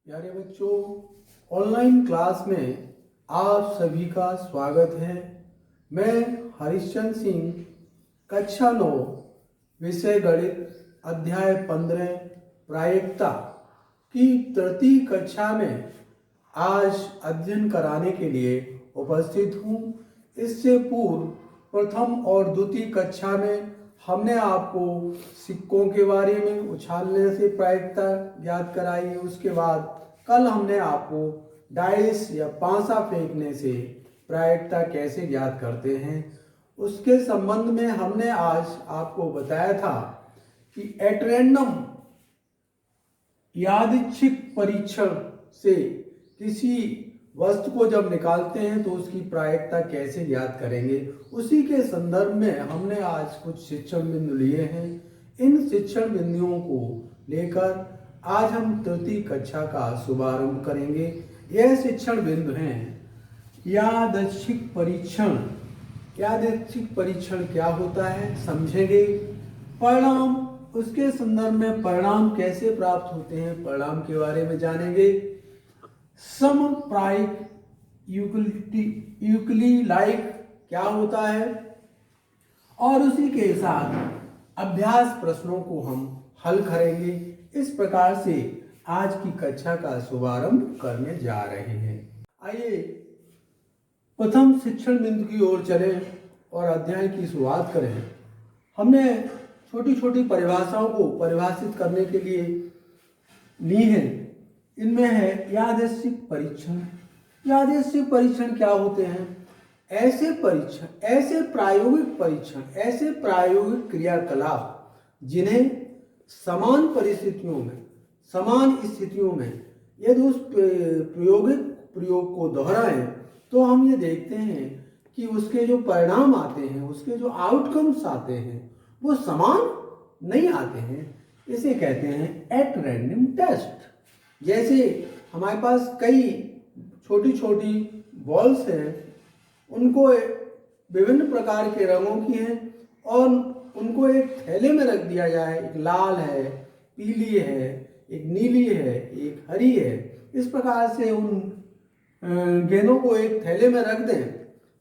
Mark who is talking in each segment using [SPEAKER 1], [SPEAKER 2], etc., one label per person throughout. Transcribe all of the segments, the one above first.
[SPEAKER 1] प्यारे बच्चों, online class में आप सभी का स्वागत है। मैं हरिश्चंद्र सिंह, कक्षा 9, विषय गणित, अध्याय 15, प्रायिकता की तृतीय कक्षा में आज अध्ययन कराने के लिए उपस्थित हूँ। इससे पूर्व प्रथम और द्वितीय कक्षा में हमने आपको सिक्कों के बारे में, उछालने से प्रायिकता ज्ञात कराई। उसके बाद कल हमने आपको डाइस या पांसा फेंकने से प्रायिकता कैसे ज्ञात करते हैं उसके संबंध में हमने आज आपको बताया था कि एट रैंडम यादृच्छिक परीक्षण से किसी वस्तु को जब निकालते हैं तो उसकी प्रायिकता कैसे ज्ञात करेंगे। उसी के संदर्भ में हमने आज कुछ शिक्षण बिंदु लिए हैं। इन शिक्षण बिंदुओं को लेकर आज हम तृतीय कक्षा का शुभारंभ करेंगे। यह शिक्षण बिंदु हैं यादृच्छिक परीक्षण। यादृच्छिक परीक्षण क्या होता है समझेंगे। परिणाम, उसके संदर्भ में परिणाम कैसे प्राप्त होते हैं, परिणाम के बारे में जानेंगे। समप्रायिक यूक्लिडी लाइक क्या होता है और उसी के साथ अभ्यास प्रश्नों को हम हल करेंगे। इस प्रकार से आज की कक्षा का शुभारंभ करने जा रहे हैं। आइए प्रथम शिक्षण बिंदु की ओर चलें और अध्याय की शुरुआत करें। हमने छोटी छोटी परिभाषाओं को परिभाषित करने के लिए ली हैं। इनमें है यादृच्छिक परीक्षण। यादृच्छिक परीक्षण क्या होते हैं? ऐसे परीक्षण, ऐसे प्रायोगिक परीक्षण, ऐसे प्रायोगिक क्रियाकलाप जिन्हें समान परिस्थितियों में, समान स्थितियों में यदि उस प्रयोग को दोहराएं तो हम ये देखते हैं कि उसके जो परिणाम आते हैं, उसके जो आउटकम्स आते हैं वो समान नहीं आते हैं। इसे कहते हैं एट रैंडम टेस्ट। जैसे हमारे पास कई छोटी छोटी बॉल्स हैं, उनको विभिन्न प्रकार के रंगों की हैं और उनको एक थैले में रख दिया जाए। एक लाल है, पीली है, एक नीली है, एक हरी है। इस प्रकार से उन गेंदों को एक थैले में रख दें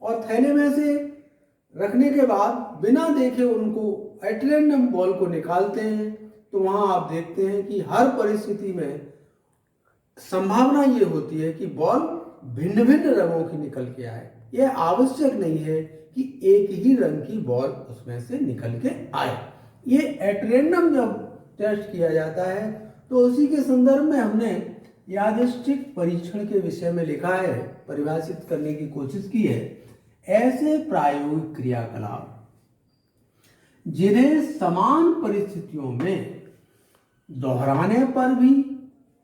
[SPEAKER 1] और थैले में से रखने के बाद बिना देखे उनको एट रैंडम बॉल को निकालते हैं तो वहाँ आप देखते हैं कि हर परिस्थिति में संभावना ये होती है कि बॉल भिन्न भिन्न रंगों की निकल के आए। यह आवश्यक नहीं है कि एक ही रंग की बॉल उसमें से निकल के आए। ये एट रैंडम जब टेस्ट किया जाता है तो उसी के संदर्भ में हमने यादृच्छिक परीक्षण के विषय में लिखा है, परिभाषित करने की कोशिश की है। ऐसे प्रायोगिक क्रियाकलाप जिन्हें समान परिस्थितियों में दोहराने पर भी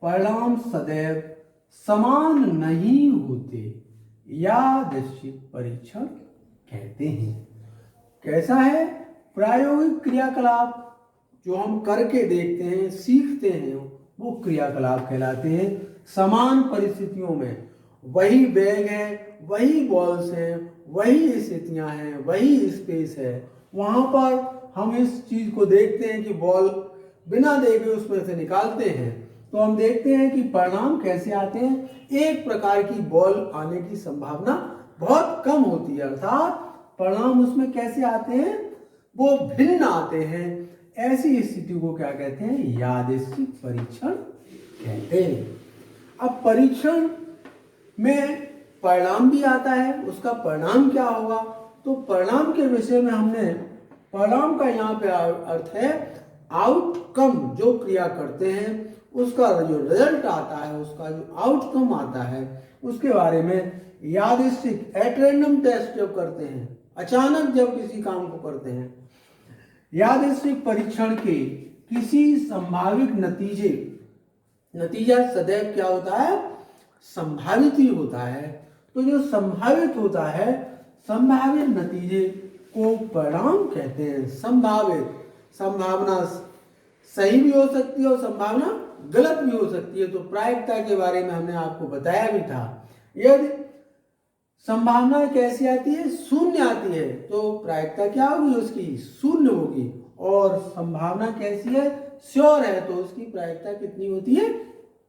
[SPEAKER 1] परिणाम सदैव समान नहीं होते, यादृच्छिक परीक्षण कहते हैं। कैसा है? प्रायोगिक क्रियाकलाप जो हम करके देखते हैं, सीखते हैं, वो क्रियाकलाप कहलाते हैं। समान परिस्थितियों में वही बैग है, वही बॉल्स हैं, वही स्थितियां हैं, वही स्पेस है, वहां पर हम इस चीज को देखते हैं कि बॉल बिना देखे उसमें से निकालते हैं तो हम देखते हैं कि परिणाम कैसे आते हैं। एक प्रकार की बॉल आने की संभावना बहुत कम होती है, अर्थात परिणाम उसमें कैसे आते हैं? वो भिन्न आते हैं। ऐसी स्थिति को क्या कहते हैं? यादृच्छिक परीक्षण कहते हैं। अब परीक्षण में परिणाम भी आता है। उसका परिणाम क्या होगा? तो परिणाम के विषय में हमने, परिणाम का यहाँ पे अर्थ है आउटकम। जो क्रिया करते हैं उसका जो रिजल्ट आता है, उसका जो आउटकम आता है, उसके बारे में यादृच्छिक एट रैंडम टेस्ट जब करते हैं, अचानक जब किसी काम को करते हैं, यादृच्छिक परीक्षण के किसी संभावित नतीजा सदैव क्या होता है? संभावित ही होता है। तो जो संभावित होता है, संभावित नतीजे को परिणाम कहते हैं। संभावना सही भी हो सकती है और संभावना गलत भी हो सकती है। तो प्रायिकता के बारे में हमने आपको बताया भी था। यदि संभावना कैसी आती है? शून्य आती है तो प्रायिकता क्या होगी? उसकी शून्य होगी। और संभावना कैसी है? श्योर है तो उसकी प्रायिकता कितनी होती है?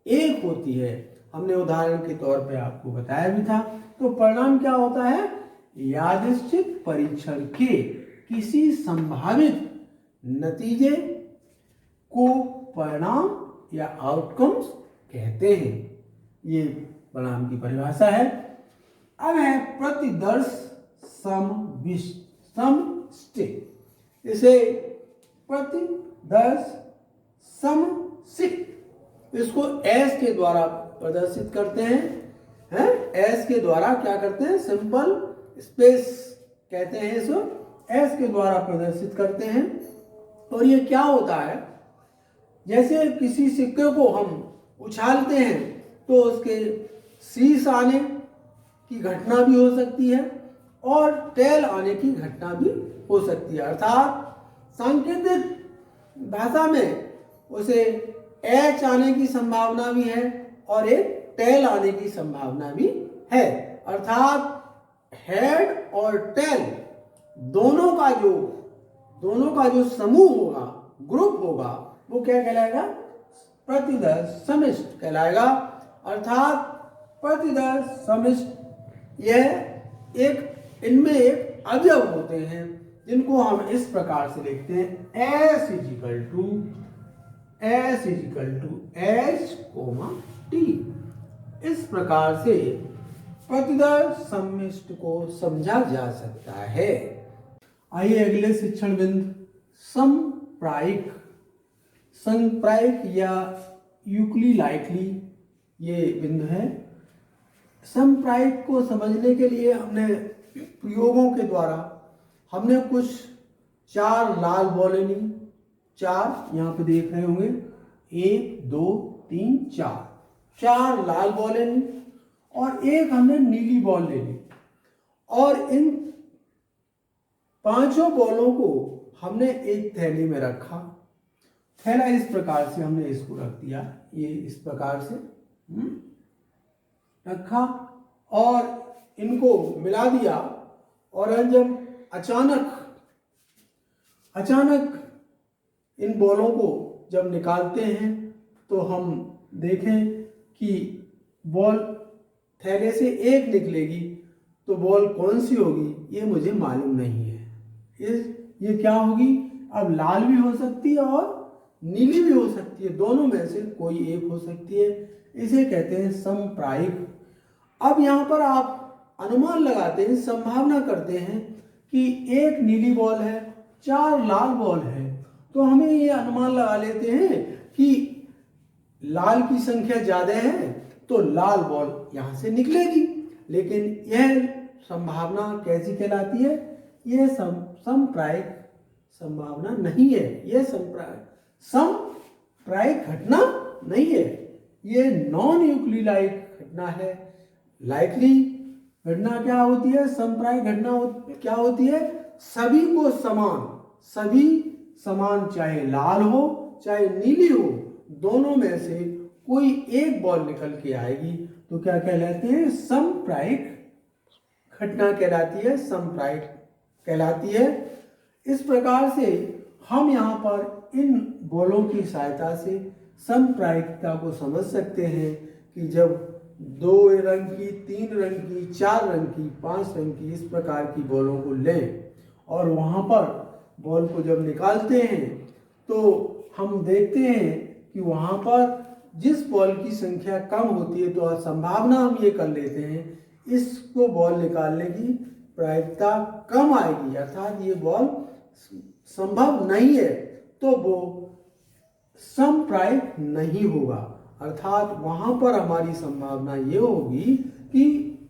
[SPEAKER 1] एक होती है। हमने उदाहरण के तौर पे आपको बताया भी था। तो परिणाम क्या होता है? यादृच्छिक परीक्षण के किसी संभावित नतीजे को परिणाम या आउटकम्स कहते हैं। ये परिणाम की परिभाषा है। अब है प्रतिदर्श समष्टि। इसे प्रतिदर्श समष्टि, इसको एस के द्वारा प्रदर्शित करते हैं, एस के द्वारा क्या करते हैं? सिंपल स्पेस कहते हैं इसको, एस के द्वारा प्रदर्शित करते हैं। और ये क्या होता है? जैसे किसी सिक्के को हम उछालते हैं तो उसके शीश आने की घटना भी हो सकती है और टेल आने की घटना भी हो सकती है। अर्थात सांकेतिक भाषा में उसे एच आने की संभावना भी है और एक टेल आने की संभावना भी है। अर्थात हेड और टेल दोनों का जो समूह होगा, ग्रुप होगा, वो क्या कहलाएगा? प्रतिदर्श समष्टि कहलाएगा। अर्थात प्रतिदर्श समष्टि यह इनमें एक अवयव होते हैं जिनको हम इस प्रकार से लिखते हैं, S is equal to H, T। इस प्रकार से प्रतिदर्श समष्टि को समझा जा सकता है। आइए अगले शिक्षण बिंदु संप्रायिक या यूक्लिलाइटली ये बिंदु है। संप्रायिक को समझने के लिए हमने प्रयोगों के द्वारा हमने कुछ 4 लाल बॉलें ली। 4 यहाँ पे देख रहे होंगे, 1 2 3 4 लाल बॉलें ली और एक हमने नीली बॉल ले ली। और इन 5 बॉलों को हमने एक थैली में रखा। थैला इस प्रकार से हमने इसको रख दिया, ये इस प्रकार से रखा और इनको मिला दिया। और जब अचानक इन बॉलों को जब निकालते हैं तो हम देखें कि बॉल थैले से एक निकलेगी, तो बॉल कौन सी होगी ये मुझे मालूम नहीं है। ये क्या होगी? अब लाल भी हो सकती है और नीली भी हो सकती है, दोनों में से कोई एक हो सकती है। इसे कहते हैं संप्रायिक। अब यहाँ पर आप अनुमान लगाते हैं, संभावना करते हैं कि एक नीली बॉल है, 4 लाल बॉल है, तो हमें ये अनुमान लगा लेते हैं कि लाल की संख्या ज्यादा है तो लाल बॉल यहाँ से निकलेगी। लेकिन यह संभावना कैसी कहलाती है? यह संप्रायिक संभावना नहीं है, यह संप्रायिक घटना नहीं है, ये नॉन यूक्लिलाइट घटना है। लाइकली घटना क्या होती है? संप्रायिक घटना क्या होती है? सभी समान चाहे लाल हो चाहे नीली हो, दोनों में से कोई एक बॉल निकल के आएगी तो क्या कहलाते हैं? संप्रायिक घटना कहलाती है, संप्रायिक कहलाती है। इस प्रकार से हम यहाँ पर इन बॉलों की सहायता से संप्रायिकता को समझ सकते हैं कि जब 2 रंग की, 3 रंग की, 4 रंग की, 5 रंग की, इस प्रकार की बॉलों को लें और वहाँ पर बॉल को जब निकालते हैं तो हम देखते हैं कि वहाँ पर जिस बॉल की संख्या कम होती है तो संभावना हम ये कर लेते हैं इसको बॉल निकालने की प्रायिकता कम आएगी, अर्थात ये बॉल संभव नहीं है, तो वो संप्रायिक नहीं होगा। अर्थात वहाँ पर हमारी संभावना ये होगी कि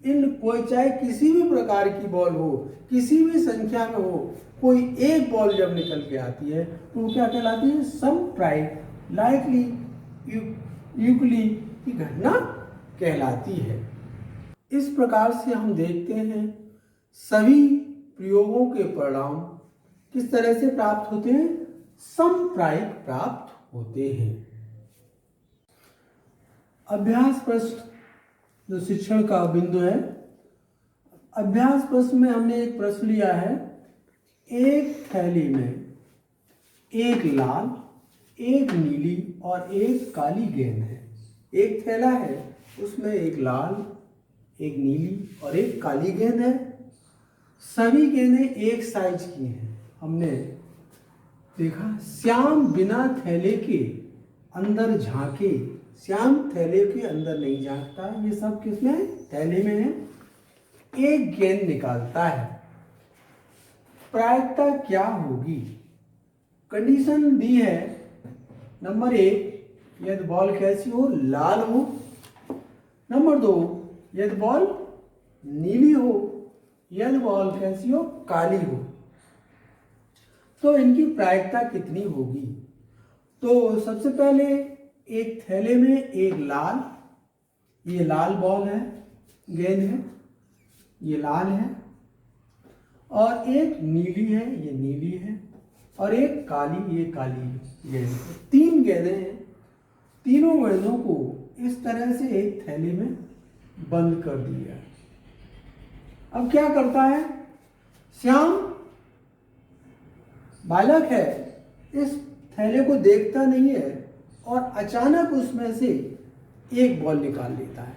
[SPEAKER 1] इन कोई चाहे किसी भी प्रकार की बॉल हो, किसी भी संख्या में हो, कोई एक बॉल जब निकल के आती है तो वो क्या कहलाती है? संप्रायिक, लाइकली यूक्ली की घटना कहलाती है। इस प्रकार से हम देखते हैं सभी प्रयोगों के परिणाम किस तरह से प्राप्त होते हैं? संप्रायिक प्राप्त होते हैं। अभ्यास प्रश्न जो शिक्षण का बिंदु है, अभ्यास प्रश्न में हमने एक प्रश्न लिया है, एक थैली में एक लाल, एक नीली और एक काली गेंद है। एक थैला है, उसमें एक लाल, एक नीली और एक काली गेंद है। सभी गेंदें एक साइज की हैं। हमने देखा श्याम बिना थैले के अंदर झांके, श्याम थैले के अंदर नहीं झांकता। ये सब किसमें? थैले में है। एक गेंद निकालता है। प्रायिकता क्या होगी? कंडीशन दी है नंबर 1, यदि बॉल कैसी हो? लाल हो। नंबर 2, यदि बॉल नीली हो। यदि बॉल कैसी हो? काली हो। तो इनकी प्रायिकता कितनी होगी? तो सबसे पहले एक थैले में एक लाल, ये लाल बॉल है, गेंद है, ये लाल है, और एक नीली है, ये नीली है, और एक काली, ये काली गेंद है। 3 गेंदें हैं। तीनों गेंदों को इस तरह से एक थैले में बंद कर दिया। अब क्या करता है? श्याम बालक है, इस थैले को देखता नहीं है और अचानक उसमें से एक बॉल निकाल लेता है।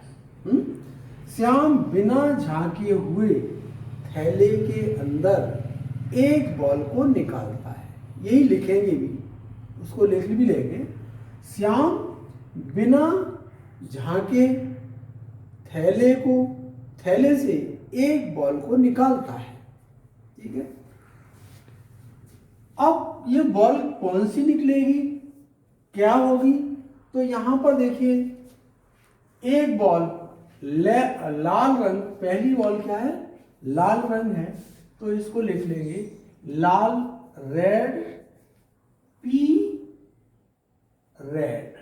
[SPEAKER 1] श्याम बिना झांके हुए थैले के अंदर एक बॉल को निकालता है। यही लिखेंगे भी, उसको लिख भी लेंगे। श्याम बिना झांके थैले से एक बॉल को निकालता है। ठीक है। अब ये बॉल कौन सी निकलेगी, क्या होगी? तो यहां पर देखिए, एक बॉल लाल रंग, पहली बॉल क्या है? लाल रंग है, तो इसको लिख लेंगे लाल, red, P red,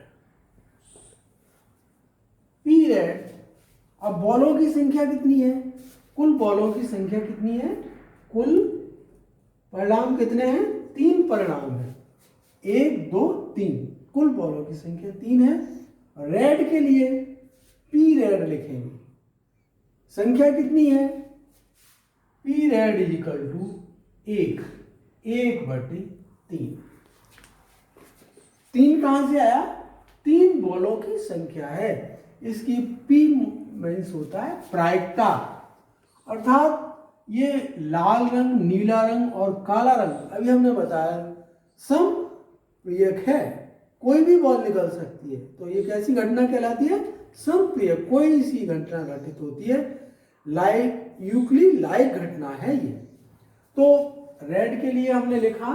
[SPEAKER 1] P red. अब बॉलों की संख्या कितनी है? कुल बॉलों की संख्या कितनी है? कुल परिणाम कितने हैं? 3 परिणाम है। 1, 2, 3। कुल बॉलों की संख्या 3 है। रेड के लिए पी रेड लिखेंगे। संख्या कितनी है? P red is equal to 1/3। 3 कहां से आया? 3 बॉलों की संख्या है। इसकी पी मीन्स होता है प्रायिकता, अर्थात ये लाल रंग, नीला रंग और काला रंग अभी हमने बताया समप्रियक है। कोई भी बॉल निकल सकती है। तो ये कैसी घटना कहलाती है? समप्रियक। कोई सी घटना घटित होती है, लाइक यूक्ली लाइक घटना है ये। तो रेड के लिए हमने लिखा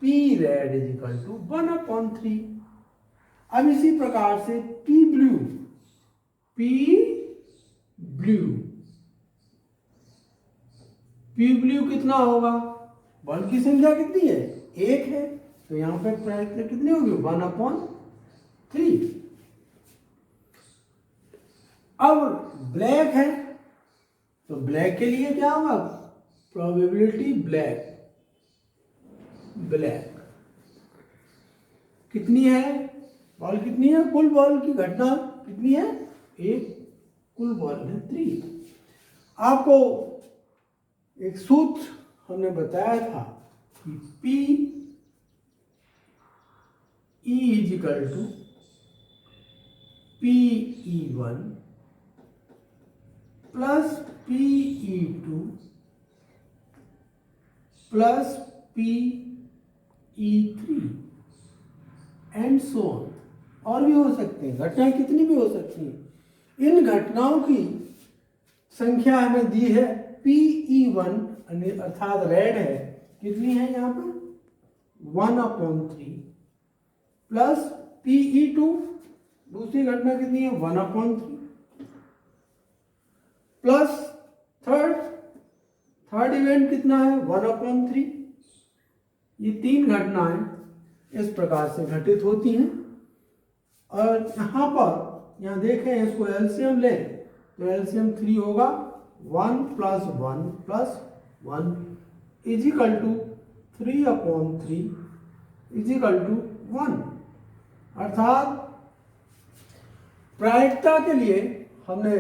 [SPEAKER 1] P red is equal to 1/3। अब इसी प्रकार से पी ब्लू कितना होगा? बॉल की संख्या कितनी है? 1 है, तो यहां पर प्रायिकता कितनी होगी? 1/3। अब ब्लैक है, तो ब्लैक के लिए क्या होगा? प्रोबेबिलिटी ब्लैक कितनी है? बॉल कितनी है? कुल बॉल की घटना कितनी है? 1। कुल बॉल है 3। आपको एक सूत्र हमने बताया था कि P E is equal to PE1 plus PE2 plus PE3 and so on. और भी हो सकते हैं, घटनाएं कितनी भी हो सकती हैं। इन घटनाओं की संख्या हमें दी है PE1, अर्थात रेड है, कितनी है यहाँ पर? 1/3 प्लस PE2, दूसरी घटना कितनी है? 1/3 प्लस थर्ड इवेंट कितना है? 1/3। ये 3 घटनाएं इस प्रकार से घटित होती हैं। और यहाँ देखें, इसको एलसीएम लें तो एलसीएम 3 होगा। 1 + 1 + 1 is equal to 3/3 is equal to 1। अर्थात प्रायिकता के लिए हमने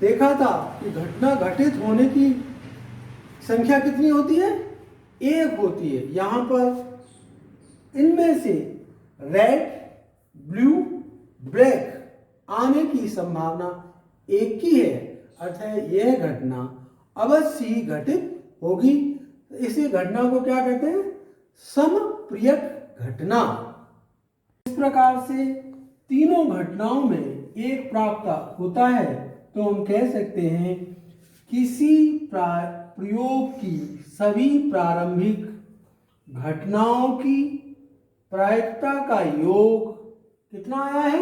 [SPEAKER 1] देखा था कि घटना घटित होने की संख्या कितनी होती है? 1 होती है। यहां पर इनमें से रेड, ब्लू, ब्लैक आने की संभावना एक की है, अर्थात यह घटना अवश्य ही घटित होगी। इसी घटना को क्या कहते हैं? समप्रियक घटना। इस प्रकार से तीनों घटनाओं में एक प्राप्त होता है, तो हम कह सकते हैं किसी प्रयोग की सभी प्रारंभिक घटनाओं की प्रायिकता का योग कितना आया है?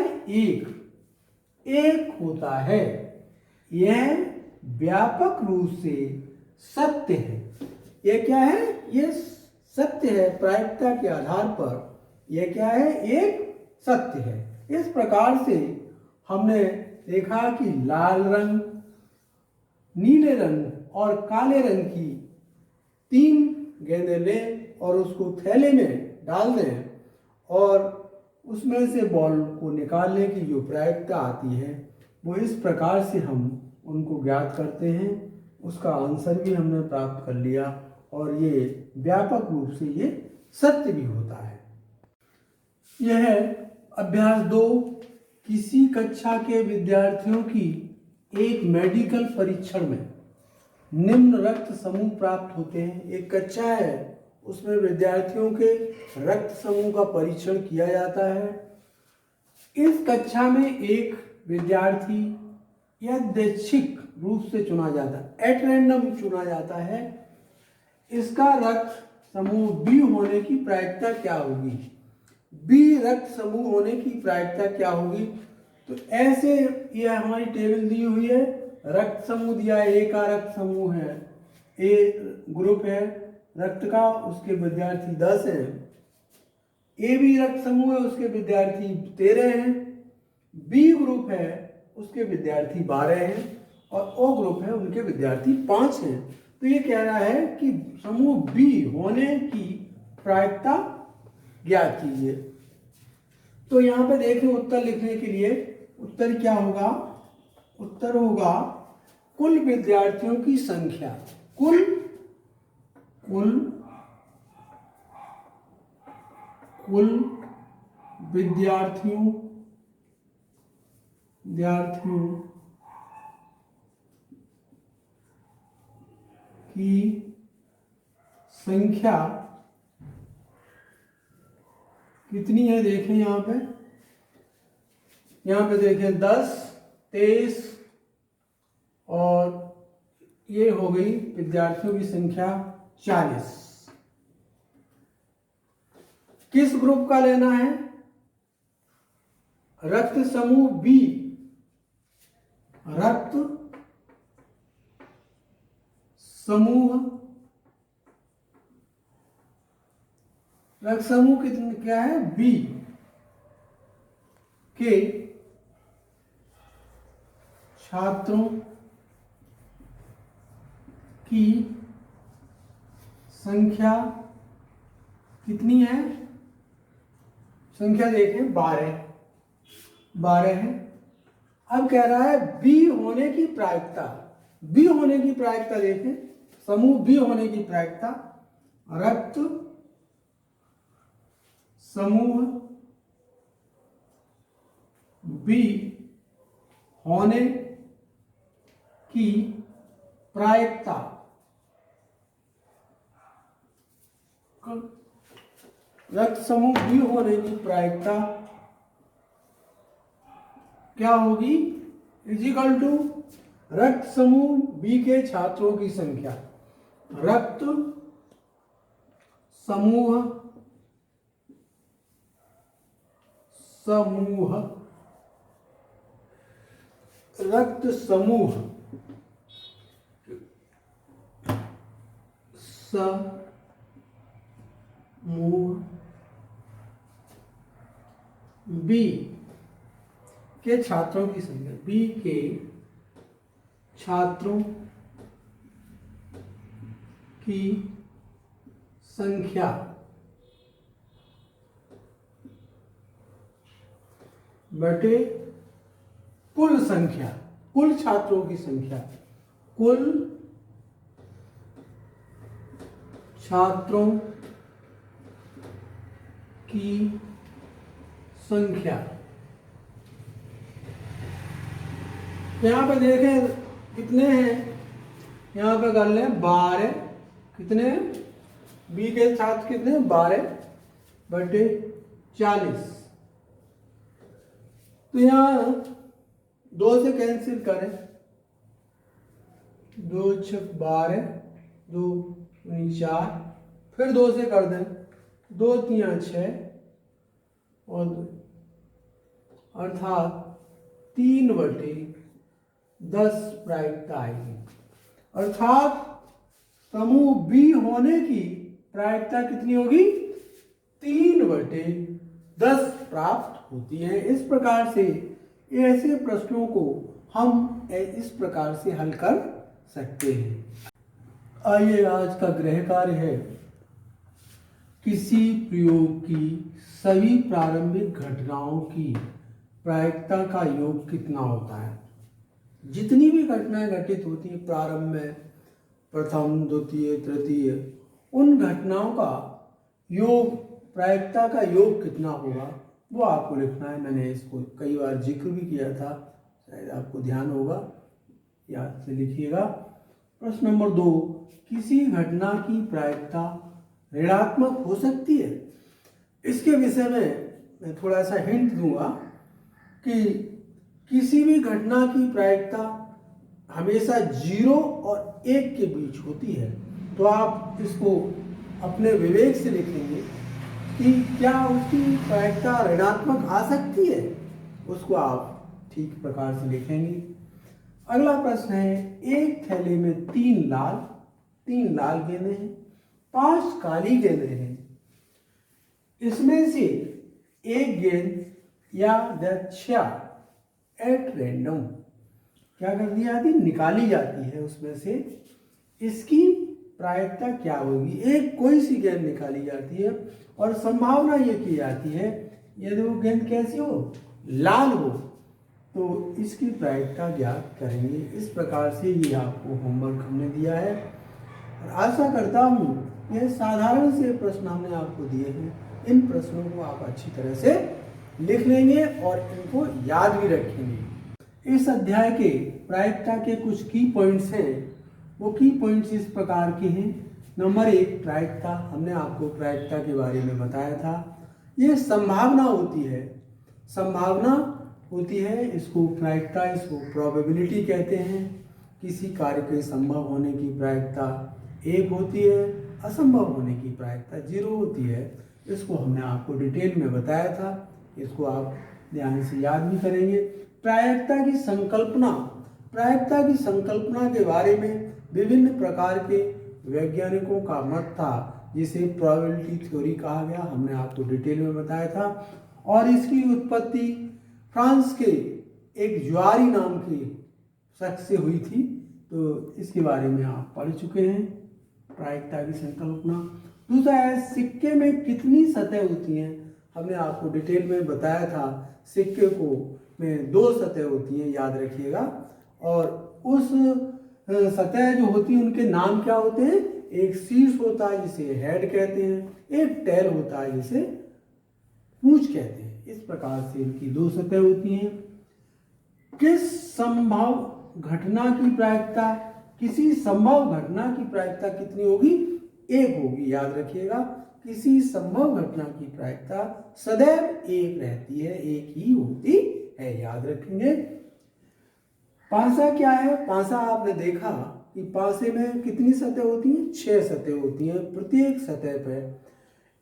[SPEAKER 1] एक होता है। यह व्यापक रूप से सत्य है। यह क्या है? यह सत्य है। प्रायिकता के आधार पर यह क्या है? एक सत्य है। इस प्रकार से हमने देखा कि लाल रंग, नीले रंग और काले रंग की 3 गेंदें लें और उसको थैले में डाल दें और उसमें से बॉल को निकालने की जो प्रायिकता आती है वो इस प्रकार से हम उनको ज्ञात करते हैं। उसका आंसर भी हमने प्राप्त कर लिया और ये व्यापक रूप से ये सत्य भी होता है। यह अभ्यास 2 किसी कक्षा के विद्यार्थियों की एक मेडिकल परीक्षण में निम्न रक्त समूह प्राप्त होते हैं। एक कक्षा है, उसमें विद्यार्थियों के रक्त समूह का परीक्षण किया जाता है। इस कक्षा में एक विद्यार्थी यादृच्छिक रूप से चुना जाता है, एट रैंडम चुना जाता है। इसका रक्त समूह बी होने की प्रायिकता क्या होगी? बी रक्त समूह होने की प्रायिकता क्या होगी? तो ऐसे यह हमारी टेबल दी हुई है। रक्त समूह दिया है, ए का रक्त समूह है, ए ग्रुप है रक्त का, उसके विद्यार्थी 10 हैं। ए बी रक्त समूह है, उसके विद्यार्थी 13 हैं। बी ग्रुप है, उसके विद्यार्थी 12 हैं और ओ ग्रुप है, उनके विद्यार्थी 5 हैं। तो ये कह रहा है कि समूह बी होने की प्रायिकता ज्ञात कीजिए। तो यहाँ पे देखें, उत्तर लिखने के लिए उत्तर क्या होगा? उत्तर होगा कुल विद्यार्थियों की संख्या। कुल विद्यार्थियों की संख्या कितनी है? देखें यहाँ पे देखें 10, 23 और ये हो गई विद्यार्थियों की संख्या 40। किस ग्रुप का लेना है? रक्त समूह बी। रक्त समूह कितने क्या है? बी के छात्रों की संख्या कितनी है? संख्या देखें 12 है। अब कह रहा है बी होने की प्रायिकता। बी होने की प्रायिकता देखें, समूह बी होने की प्रायिकता, रक्त समूह बी होने की प्रायिकता रक्त समूह बी होने की प्रायिकता क्या होगी? इजिकल टू रक्त समूह बी के छात्रों की संख्या। रक्त समूह बी के छात्रों की संख्या। बी के छात्रों की संख्या बटे कुल संख्या, कुल छात्रों की संख्या, कुल छात्रों की संख्या यहाँ पे देखें कितने हैं, यहाँ पे कर लें 12, कितने बी के साथ कितने 12/40। तो यहाँ 2 से कैंसिल करें, 2 6 12, 2 4, फिर 2 से कर दें, 2 3 6 और 2, अर्थात 3/10 प्रायिकता आएगी। अर्थात समूह बी होने की प्रायिकता कितनी होगी, 3/10 प्राप्त होती है। इस प्रकार से ऐसे प्रश्नों को हम इस प्रकार से हल कर सकते हैं। आइए आज का गृह कार्य है, किसी प्रयोग की सभी प्रारंभिक घटनाओं की प्रायिकता का योग कितना होता है। जितनी भी घटनाएं घटित होती हैं प्रारंभ में, प्रथम द्वितीय तृतीय, उन घटनाओं का योग, प्रायिकता का योग कितना होगा वो आपको लिखना है। मैंने इसको कई बार जिक्र भी किया था, शायद आपको ध्यान होगा, याद से लिखिएगा। प्रश्न नंबर 2, किसी घटना की प्रायिकता ऋणात्मक हो सकती है। इसके विषय में मैं थोड़ा सा हिंट दूंगा कि किसी भी घटना की प्रायिकता हमेशा 0 और 1 के बीच होती है। तो आप इसको अपने विवेक से लिखेंगे कि क्या उसकी प्रायिकता ऋणात्मक आ सकती है, उसको आप ठीक प्रकार से लिखेंगे। अगला प्रश्न है, एक थैले में 3 लाल गेंदें हैं, 5 काली गेंदें हैं। इसमें से एक गेंद या दक्षिया एट रैंडम क्या कर दी जाती, निकाली जाती है। उसमें से इसकी प्रायिकता क्या होगी। एक कोई सी गेंद निकाली जाती है और संभावना ये की जाती है यदि वो गेंद कैसी हो, लाल हो, तो इसकी प्रायिकता ज्ञात करेंगे। इस प्रकार से ये आपको होमवर्क हमने दिया है और आशा करता हूँ यह साधारण से प्रश्न हमने आपको दिए हैं, इन प्रश्नों को आप अच्छी तरह से लिख लेंगे और इनको याद भी रखेंगे। इस अध्याय के प्रायिकता के कुछ की पॉइंट्स हैं, वो की पॉइंट्स इस प्रकार के हैं। नंबर 1, प्रायिकता, हमने आपको प्रायिकता के बारे में बताया था। ये संभावना होती है, इसको प्रायिकता, इसको प्रोबेबिलिटी कहते हैं। किसी कार्य के संभव होने की प्रायिकता 1 होती है, असंभव होने की प्रायिकता 0 होती है। इसको हमने आपको डिटेल में बताया था, इसको आप ध्यान से याद भी करेंगे। प्रायिकता की संकल्पना के बारे में विभिन्न प्रकार के वैज्ञानिकों का मत था, जिसे प्रोबेबिलिटी थ्योरी कहा गया, हमने आपको डिटेल में बताया था। और इसकी उत्पत्ति फ्रांस के एक ज्वारी नाम के शख्स से हुई थी, तो इसके बारे में आप पढ़ चुके हैं, प्रायिकता की संकल्पना। दूसरा है, सिक्के में कितनी सतह होती हैं, हमने आपको डिटेल में बताया था। सिक्के को में 2 सतह होती हैं, याद रखिएगा। और उस सतह जो होती है उनके नाम क्या होते हैं, एक शीर्ष होता है जिसे हेड कहते हैं, एक टेल होता है जिसे पूंछ कहते हैं। इस प्रकार से इनकी 2 सतह होती हैं। किसी संभव घटना की प्रायिकता कितनी होगी, 1 होगी, याद रखिएगा। किसी संभव घटना की प्रायिकता सदैव 1 रहती है, 1 ही होती है, याद रखेंगे। पासा क्या है, पासा आपने देखा कि पासे में कितनी सतह होती हैं, 6 सतह होती हैं। प्रत्येक सतह पर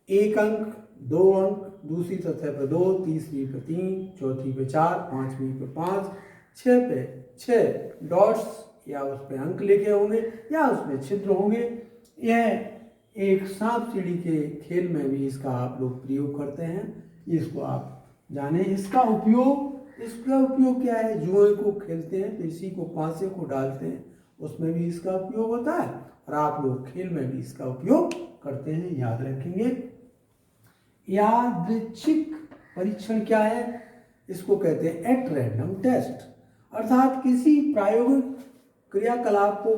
[SPEAKER 1] 1 अंक, 2 अंक, दूसरी सतह पर 2, तीसरी पर 3, चौथी पे 4, पांचवी पे 5, 6 पे 6 डॉट्स या उस पे अंक लिखे होंगे या उसमें छिद्र होंगे। यह एक सांप सीढ़ी के खेल में भी इसका आप लोग प्रयोग करते हैं, इसको आप जाने। इसका उपयोग क्या है, जुए को खेलते हैं तो इसी को पासे को डालते हैं, उसमें भी इसका उपयोग होता है और आप लोग खेल में भी इसका उपयोग करते हैं, याद रखेंगे। यादृच्छिक परीक्षण क्या है, इसको कहते हैं एट रैंडम टेस्ट। अर्थात किसी प्रायोगिक क्रियाकलाप को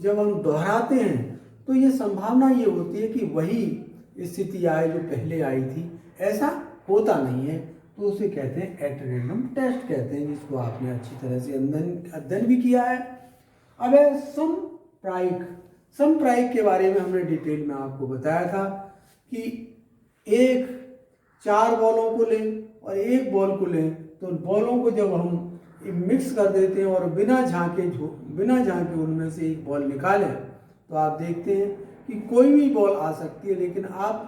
[SPEAKER 1] जब हम दोहराते हैं तो ये संभावना ये होती है कि वही स्थिति आए जो पहले आई थी, ऐसा होता नहीं है। तो उसे कहते हैं एट रैंडम टेस्ट कहते हैं, जिसको आपने अच्छी तरह से अध्ययन भी किया है। अब है समप्रायिक। समप्रायिक के बारे में हमने डिटेल में आपको बताया था कि एक 4 बॉलों को लें और एक बॉल को लें, तो बॉलों को जब हम मिक्स कर देते हैं और बिना झांके उनमें से एक बॉल निकालें, तो आप देखते हैं कि कोई भी बॉल आ सकती है, लेकिन आप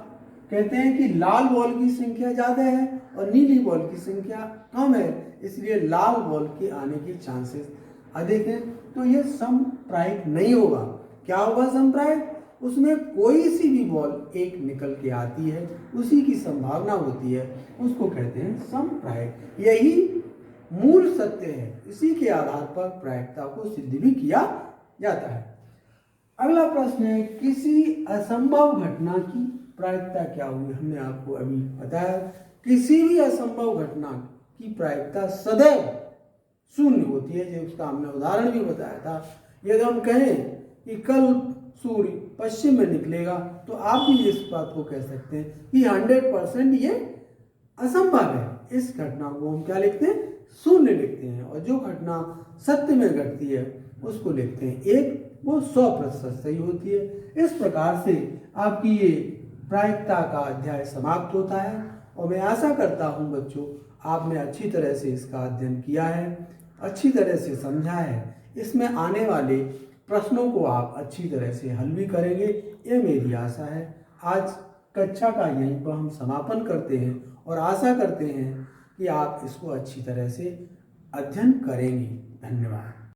[SPEAKER 1] कहते हैं कि लाल बॉल की संख्या ज़्यादा है और नीली बॉल की संख्या कम है, इसलिए लाल बॉल के आने के चांसेस अधिक हैं। तो ये समप्रायिक नहीं होगा। क्या होगा समप्रायिक? उसमें कोई सी भी बॉल एक निकल के आती है, उसी की संभावना होती है, उसको कहते हैं समप्रायिक। यही मूल सत्य है, इसी के आधार पर प्रायिकता को सिद्ध भी किया जाता है। अगला प्रश्न है, किसी असंभव घटना की प्रायिकता क्या हुई? हमने आपको अभी बताया किसी भी असंभव घटना की प्रायिकता सदैव शून्य होती है। जो उसका हमने उदाहरण भी बताया था। यदि हम कहें कि कल सूर्य पश्चिम में निकलेगा, तो आप भी इस बात को कह सकते हैं कि 100% ये असंभव है। इस घटना को हम क्या लिखते हैं? शून्य लिखते हैं। और जो घटना सत्य में घटती है उसको लिखते हैं एक, वो 100% सही होती है। इस प्रकार से आपकी ये प्रायिकता का अध्याय समाप्त होता है और मैं आशा करता हूँ बच्चों, आपने अच्छी तरह से इसका अध्ययन किया है, अच्छी तरह से समझा है। इसमें आने वाले प्रश्नों को आप अच्छी तरह से हल भी करेंगे, ये मेरी आशा है। आज कक्षा का यहीं पर हम समापन करते हैं और आशा करते हैं कि आप इसको अच्छी तरह से अध्ययन करेंगे। धन्यवाद।